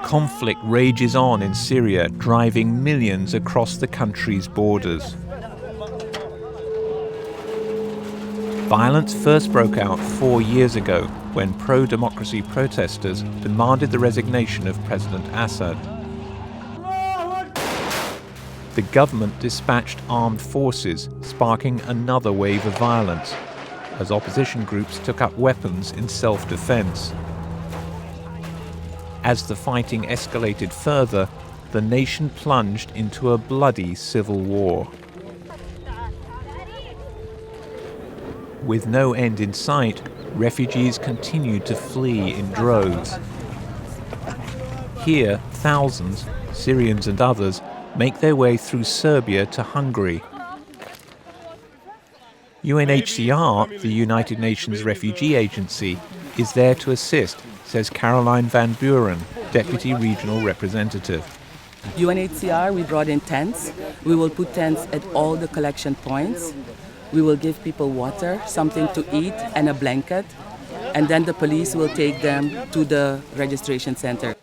conflict rages on in Syria, driving millions across the country's borders. Violence first broke out 4 years ago when pro-democracy protesters demanded the resignation of President Assad. The government dispatched armed forces, sparking another wave of violence, as opposition groups took up weapons in self-defense. As the fighting escalated further, the nation plunged into a bloody civil war. With no end in sight, refugees continued to flee in droves. Here, thousands, Syrians and others, make their way through Serbia to Hungary. UNHCR, the United Nations Refugee Agency, is there to assist, says Caroline Van Buren, Deputy Regional Representative. UNHCR, we brought in tents. We will put tents at all the collection points. We will give people water, something to eat, and a blanket. And then the police will take them to the registration center.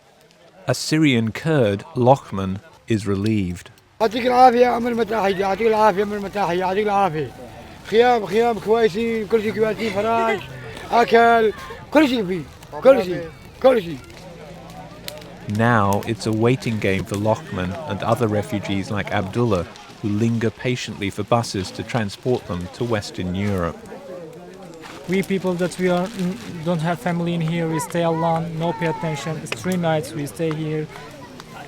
A Syrian Kurd, Lochman, is relieved. Now it's a waiting game for Lochman and other refugees like Abdullah, who linger patiently for buses to transport them to Western Europe. We people that don't have family in here, we stay alone, no pay attention. It's 3 nights we stay here.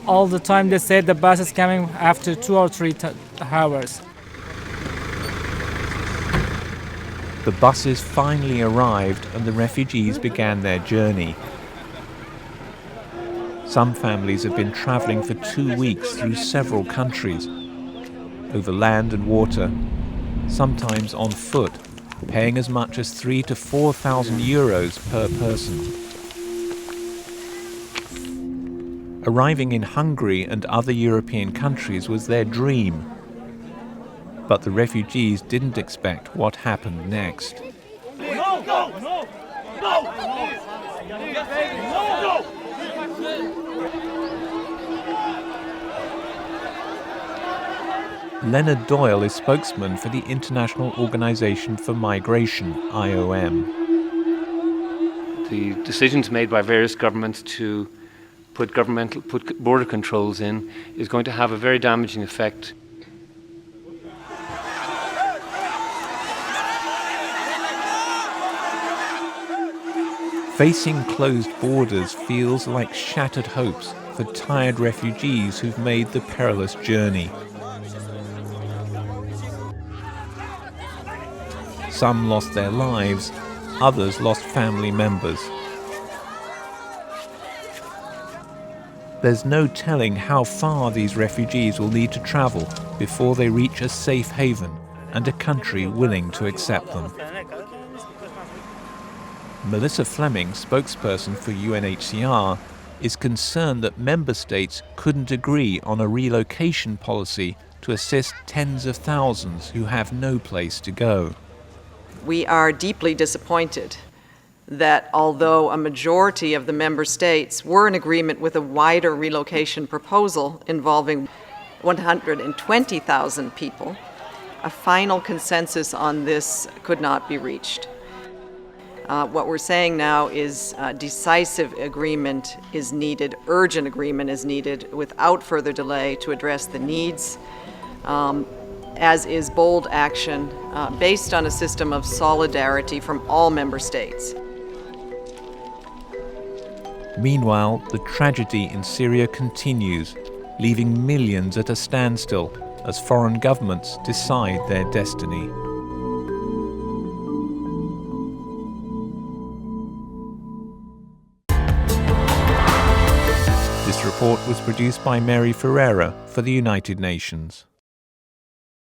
All the time they say the bus is coming after 2 or 3 hours. The buses finally arrived and the refugees began their journey. Some families have been travelling for 2 weeks through several countries, over land and water, sometimes on foot, paying as much as 3,000 to 4,000 euros per person. Arriving in Hungary and other European countries was their dream. But the refugees didn't expect what happened next. No! No! No! No! No! Leonard Doyle is spokesman for the International Organization for Migration, IOM. The decisions made by various governments to put border controls in is going to have a very damaging effect. Facing closed borders feels like shattered hopes for tired refugees who've made the perilous journey. Some lost their lives, others lost family members. There's no telling how far these refugees will need to travel before they reach a safe haven and a country willing to accept them. Melissa Fleming, spokesperson for UNHCR, is concerned that member states couldn't agree on a relocation policy to assist tens of thousands who have no place to go. We are deeply disappointed that although a majority of the member states were in agreement with a wider relocation proposal involving 120,000 people, a final consensus on this could not be reached. What we're saying now is decisive agreement is needed, urgent agreement is needed without further delay to address the needs, as is bold action based on a system of solidarity from all member states. Meanwhile, the tragedy in Syria continues, leaving millions at a standstill as foreign governments decide their destiny. This report was produced by Mary Ferreira for the United Nations.